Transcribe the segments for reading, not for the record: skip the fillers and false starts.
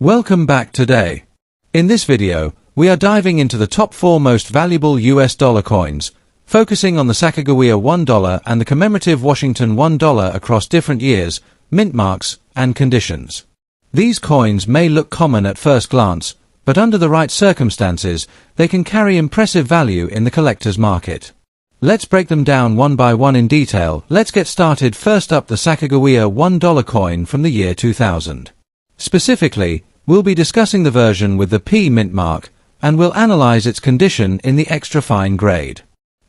Welcome back today. In this video, we are diving into the top 4 most valuable US dollar coins, focusing on the Sacagawea $1 and the commemorative Washington $1 across different years, mint marks, and conditions. These coins may look common at first glance, but under the right circumstances, they can carry impressive value in the collector's market. Let's break them down one by one in detail. Let's get started. First up, the Sacagawea $1 coin from the year 2000. Specifically, we'll be discussing the version with the P mint mark, and we'll analyze its condition in the extra fine grade.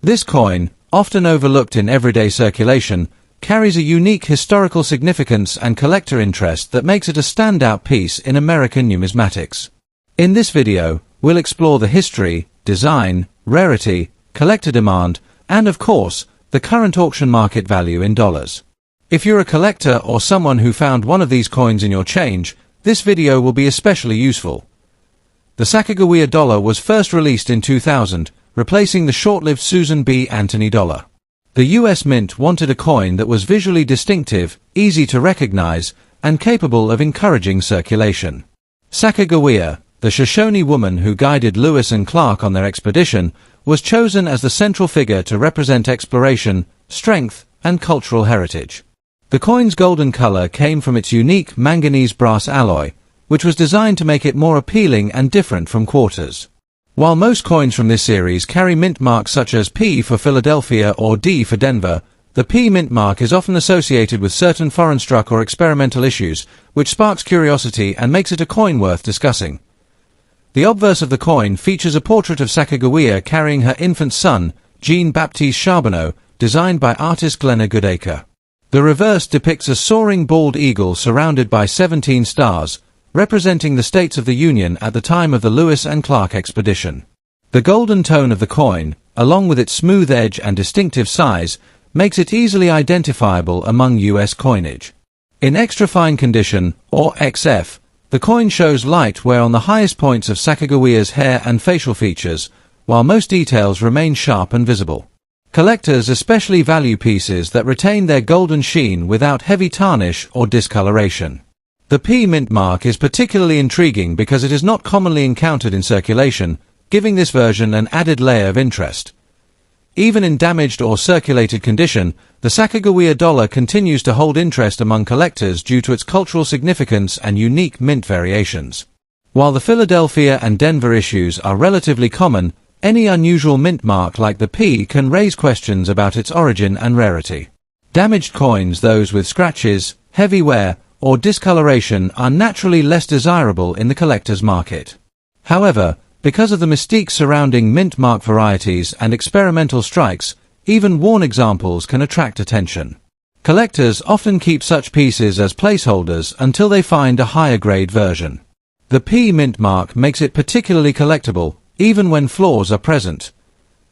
This coin, often overlooked in everyday circulation, carries a unique historical significance and collector interest that makes it a standout piece in American numismatics. In this video, we'll explore the history, design, rarity, collector demand, and of course, the current auction market value in dollars. If you're a collector or someone who found one of these coins in your change, this video will be especially useful. The Sacagawea dollar was first released in 2000, replacing the short-lived Susan B. Anthony dollar. The US Mint wanted a coin that was visually distinctive, easy to recognize, and capable of encouraging circulation. Sacagawea, the Shoshone woman who guided Lewis and Clark on their expedition, was chosen as the central figure to represent exploration, strength, and cultural heritage. The coin's golden color came from its unique manganese brass alloy, which was designed to make it more appealing and different from quarters. While most coins from this series carry mint marks such as P for Philadelphia or D for Denver, the P mint mark is often associated with certain foreign-struck or experimental issues, which sparks curiosity and makes it a coin worth discussing. The obverse of the coin features a portrait of Sacagawea carrying her infant son, Jean-Baptiste Charbonneau, designed by artist Glenna Goodacre. The reverse depicts a soaring bald eagle surrounded by 17 stars, representing the States of the Union at the time of the Lewis and Clark expedition. The golden tone of the coin, along with its smooth edge and distinctive size, makes it easily identifiable among US coinage. In extra fine condition, or XF, the coin shows light wear on the highest points of Sacagawea's hair and facial features, while most details remain sharp and visible. Collectors especially value pieces that retain their golden sheen without heavy tarnish or discoloration. The P mint mark is particularly intriguing because it is not commonly encountered in circulation, giving this version an added layer of interest. Even in damaged or circulated condition, the Sacagawea dollar continues to hold interest among collectors due to its cultural significance and unique mint variations. While the Philadelphia and Denver issues are relatively common, any unusual mint mark like the P can raise questions about its origin and rarity. Damaged coins, those with scratches, heavy wear, or discoloration, are naturally less desirable in the collector's market. However, because of the mystique surrounding mint mark varieties and experimental strikes, even worn examples can attract attention. Collectors often keep such pieces as placeholders until they find a higher grade version. The P mint mark makes it particularly collectible, even when flaws are present.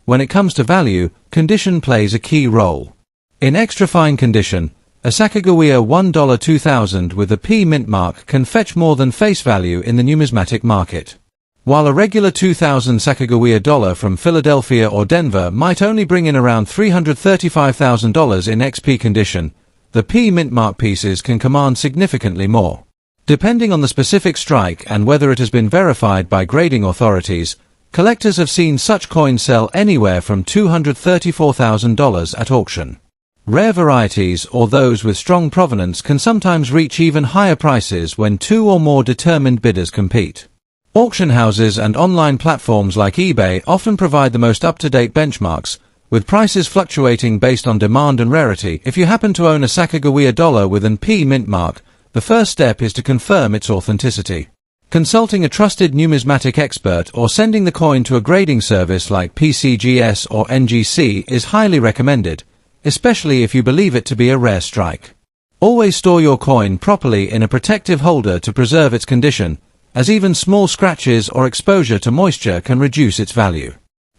When it comes to value, condition plays a key role. In extra fine condition, a Sacagawea $1 2000 with a P mint mark can fetch more than face value in the numismatic market. While a regular 2000 Sacagawea dollar from Philadelphia or Denver might only bring in around $335,000 in XP condition, the P mint mark pieces can command significantly more. Depending on the specific strike and whether it has been verified by grading authorities, collectors have seen such coins sell anywhere from $234,000 at auction. Rare varieties or those with strong provenance can sometimes reach even higher prices when 2 or more determined bidders compete. Auction houses and online platforms like eBay often provide the most up-to-date benchmarks, with prices fluctuating based on demand and rarity. If you happen to own a Sacagawea dollar with an P mint mark, the first step is to confirm its authenticity. Consulting a trusted numismatic expert or sending the coin to a grading service like PCGS or NGC is highly recommended, especially if you believe it to be a rare strike. Always store your coin properly in a protective holder to preserve its condition, as even small scratches or exposure to moisture can reduce its value.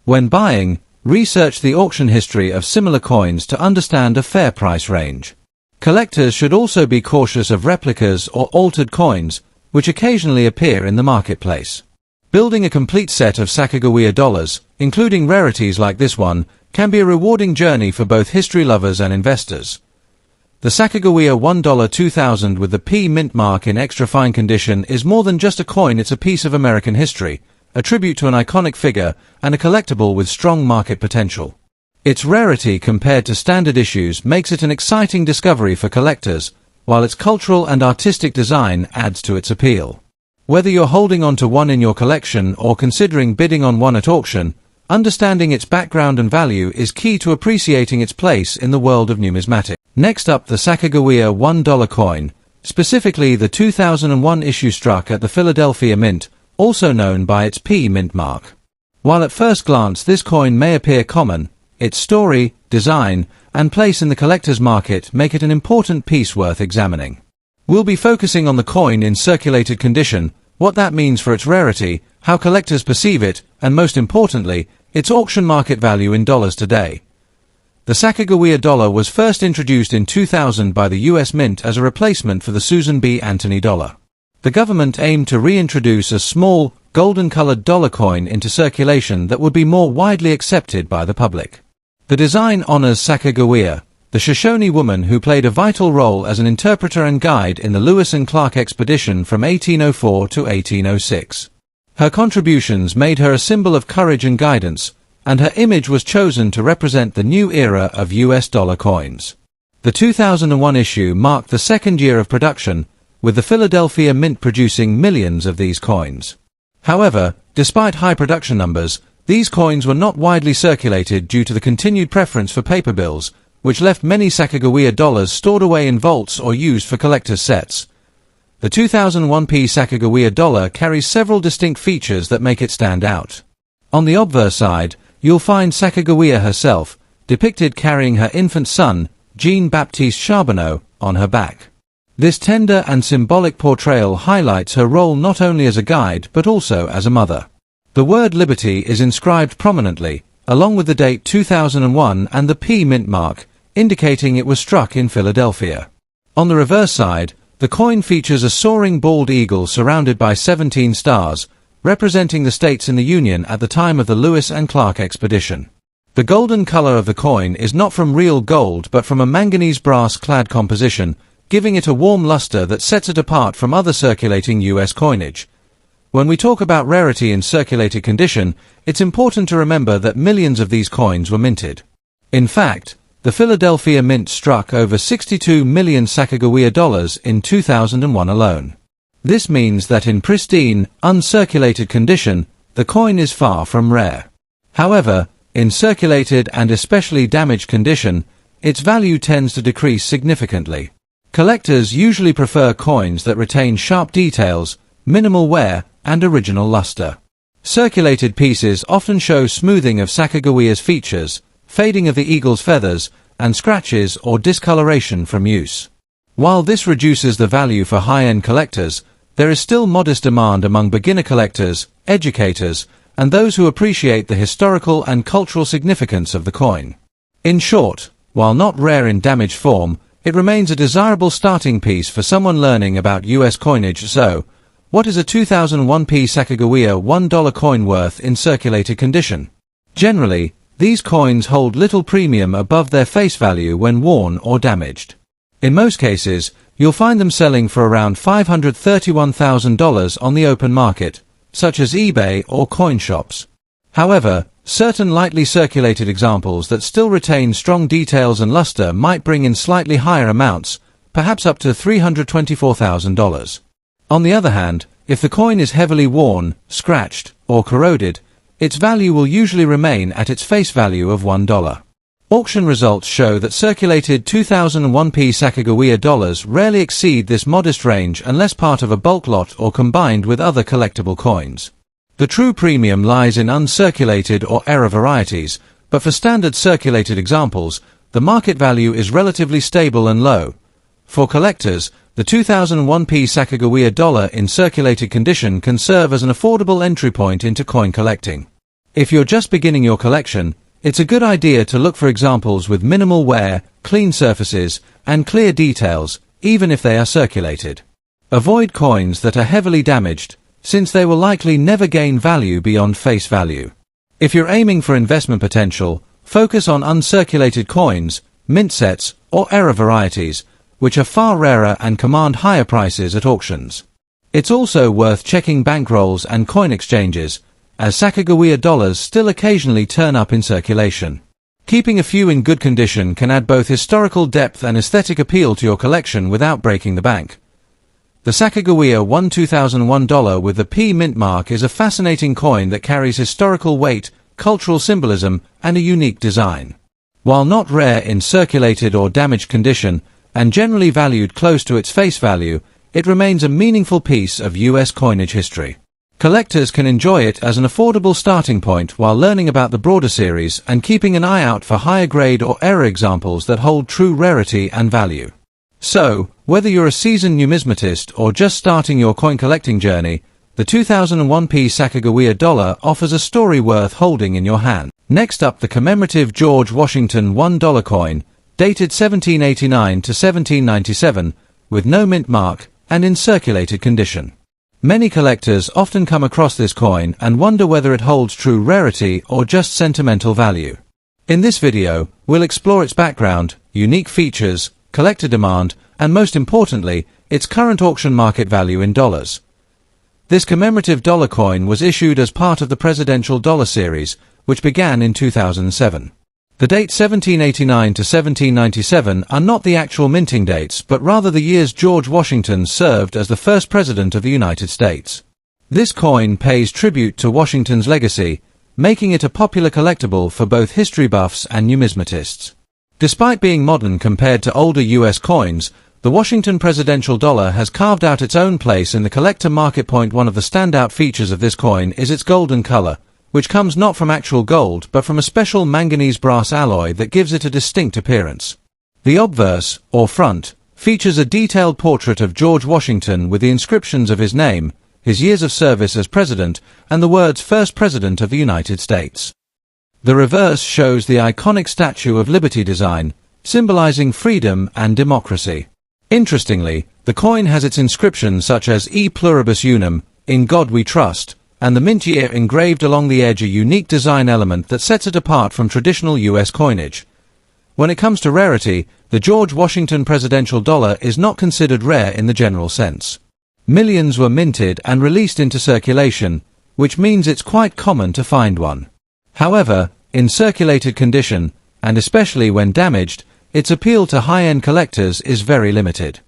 When buying, research the auction history of similar coins to understand a fair price range. Collectors should also be cautious of replicas or altered coins, which occasionally appear in the marketplace. Building a complete set of Sacagawea dollars, including rarities like this one, can be a rewarding journey for both history lovers and investors. The Sacagawea $1 2000 with the P mint mark in extra fine condition is more than just a coin, it's a piece of American history, a tribute to an iconic figure, and a collectible with strong market potential. Its rarity compared to standard issues makes it an exciting discovery for collectors, while its cultural and artistic design adds to its appeal. Whether you're holding on to one in your collection or considering bidding on one at auction, understanding its background and value is key to appreciating its place in the world of numismatics. Next up, the Sacagawea $1 coin, specifically the 2001 issue struck at the Philadelphia Mint, also known by its P mint mark. While at first glance this coin may appear common, its story, design, and place in the collector's market make it an important piece worth examining. We'll be focusing on the coin in circulated condition, what that means for its rarity, how collectors perceive it, and most importantly, its auction market value in dollars today. The Sacagawea dollar was first introduced in 2000 by the U.S. Mint as a replacement for the Susan B. Anthony dollar. The government aimed to reintroduce a small, golden-colored dollar coin into circulation that would be more widely accepted by the public. The design honors Sacagawea, the Shoshone woman who played a vital role as an interpreter and guide in the Lewis and Clark expedition from 1804 to 1806. Her contributions made her a symbol of courage and guidance, and her image was chosen to represent the new era of US dollar coins. The 2001 issue marked the second year of production, with the Philadelphia Mint producing millions of these coins. However, despite high production numbers, these coins were not widely circulated due to the continued preference for paper bills, which left many Sacagawea dollars stored away in vaults or used for collector's sets. The 2001 P Sacagawea dollar carries several distinct features that make it stand out. On the obverse side, you'll find Sacagawea herself, depicted carrying her infant son, Jean-Baptiste Charbonneau, on her back. This tender and symbolic portrayal highlights her role not only as a guide but also as a mother. The word liberty is inscribed prominently, along with the date 2001 and the P mint mark, indicating it was struck in Philadelphia. On the reverse side, the coin features a soaring bald eagle surrounded by 17 stars, representing the states in the Union at the time of the Lewis and Clark expedition. The golden color of the coin is not from real gold but from a manganese brass-clad composition, giving it a warm luster that sets it apart from other circulating U.S. coinage. When we talk about rarity in circulated condition, it's important to remember that millions of these coins were minted. In fact, the Philadelphia Mint struck over 62 million Sacagawea dollars in 2001 alone. This means that in pristine, uncirculated condition, the coin is far from rare. However, in circulated and especially damaged condition, its value tends to decrease significantly. Collectors usually prefer coins that retain sharp details, minimal wear, and original luster. Circulated pieces often show smoothing of Sacagawea's features, fading of the eagle's feathers, and scratches or discoloration from use. While this reduces the value for high-end collectors, there is still modest demand among beginner collectors, educators, and those who appreciate the historical and cultural significance of the coin. In short, while not rare in damaged form, it remains a desirable starting piece for someone learning about US coinage. So, what is a 2001 P Sacagawea $1 coin worth in circulated condition? Generally, these coins hold little premium above their face value when worn or damaged. In most cases, you'll find them selling for around $531,000 on the open market, such as eBay or coin shops. However, certain lightly circulated examples that still retain strong details and luster might bring in slightly higher amounts, perhaps up to $324,000. On the other hand, if the coin is heavily worn, scratched, or corroded, its value will usually remain at its face value of $1. Auction results show that circulated 2001 P Sacagawea dollars rarely exceed this modest range unless part of a bulk lot or combined with other collectible coins. The true premium lies in uncirculated or error varieties, but for standard circulated examples, the market value is relatively stable and low. For collectors, the 2001 P Sacagawea dollar in circulated condition can serve as an affordable entry point into coin collecting. If you're just beginning your collection, it's a good idea to look for examples with minimal wear, clean surfaces, and clear details, even if they are circulated. Avoid coins that are heavily damaged, since they will likely never gain value beyond face value. If you're aiming for investment potential, focus on uncirculated coins, mint sets, or error varieties, which are far rarer and command higher prices at auctions. It's also worth checking bankrolls and coin exchanges, as Sacagawea dollars still occasionally turn up in circulation. Keeping a few in good condition can add both historical depth and aesthetic appeal to your collection without breaking the bank. The Sacagawea 2001 dollar with the P mint mark is a fascinating coin that carries historical weight, cultural symbolism, and a unique design. While not rare in circulated or damaged condition, and generally valued close to its face value, it remains a meaningful piece of US coinage history. Collectors can enjoy it as an affordable starting point while learning about the broader series and keeping an eye out for higher grade or error examples that hold true rarity and value. So, whether you're a seasoned numismatist or just starting your coin collecting journey, the 2001 P Sacagawea dollar offers a story worth holding in your hand. Next up, the commemorative George Washington $1 coin, dated 1789 to 1797, with no mint mark and in circulated condition. Many collectors often come across this coin and wonder whether it holds true rarity or just sentimental value. In this video, we'll explore its background, unique features, collector demand, and most importantly, its current auction market value in dollars. This commemorative dollar coin was issued as part of the presidential dollar series, which began in 2007. The dates 1789 to 1797 are not the actual minting dates, but rather the years George Washington served as the first president of the United States. This coin pays tribute to Washington's legacy, making it a popular collectible for both history buffs and numismatists. Despite being modern compared to older US coins, the Washington presidential dollar has carved out its own place in the collector market. One of the standout features of this coin is its golden color, which comes not from actual gold but from a special manganese brass alloy that gives it a distinct appearance. The obverse, or front, features a detailed portrait of George Washington with the inscriptions of his name, his years of service as president, and the words First President of the United States. The reverse shows the iconic Statue of Liberty design, symbolizing freedom and democracy. Interestingly, the coin has its inscriptions such as E Pluribus Unum, In God We Trust, and the mint year engraved along the edge, a unique design element that sets it apart from traditional US coinage. When it comes to rarity, the George Washington presidential dollar is not considered rare in the general sense. Millions were minted and released into circulation, which means it's quite common to find one. However, in circulated condition, and especially when damaged, its appeal to high-end collectors is very limited.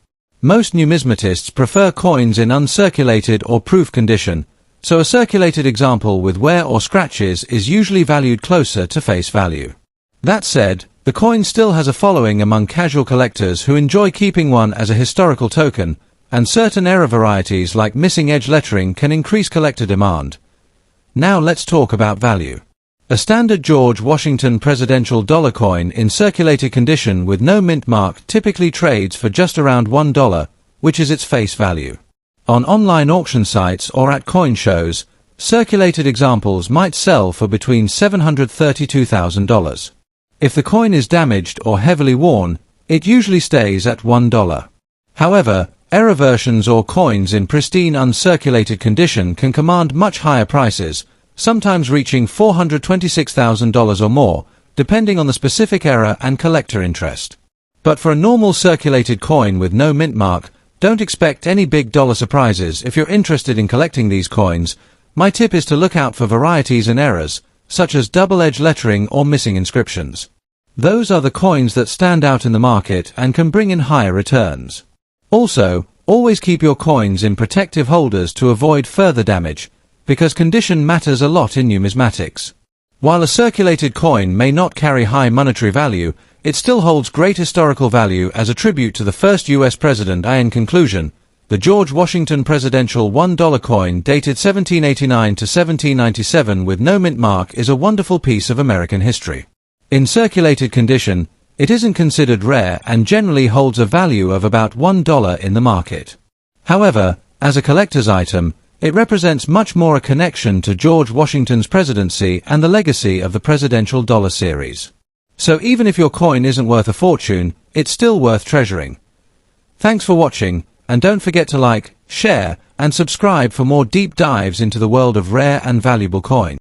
Most numismatists prefer coins in uncirculated or proof condition, so a circulated example with wear or scratches is usually valued closer to face value. That said, the coin still has a following among casual collectors who enjoy keeping one as a historical token, and certain error varieties like missing edge lettering can increase collector demand. Now let's talk about value. A standard George Washington presidential dollar coin in circulated condition with no mint mark typically trades for just around $1, which is its face value. On online auction sites or at coin shows, circulated examples might sell for between $732,000. If the coin is damaged or heavily worn, it usually stays at $1. However, error versions or coins in pristine uncirculated condition can command much higher prices, sometimes reaching $426,000 or more, depending on the specific error and collector interest. But for a normal circulated coin with no mint mark, don't expect any big dollar surprises. If you're interested in collecting these coins, my tip is to look out for varieties and errors, such as double-edged lettering or missing inscriptions. Those are the coins that stand out in the market and can bring in higher returns. Also, always keep your coins in protective holders to avoid further damage, because condition matters a lot in numismatics. While a circulated coin may not carry high monetary value, it still holds great historical value as a tribute to the first US president. In conclusion, the George Washington presidential $1 coin dated 1789 to 1797 with no mint mark is a wonderful piece of American history. In circulated condition, it isn't considered rare and generally holds a value of about $1 in the market. However, as a collector's item, it represents much more a connection to George Washington's presidency and the legacy of the presidential dollar series. So even if your coin isn't worth a fortune, it's still worth treasuring. Thanks for watching, and don't forget to like, share, and subscribe for more deep dives into the world of rare and valuable coins.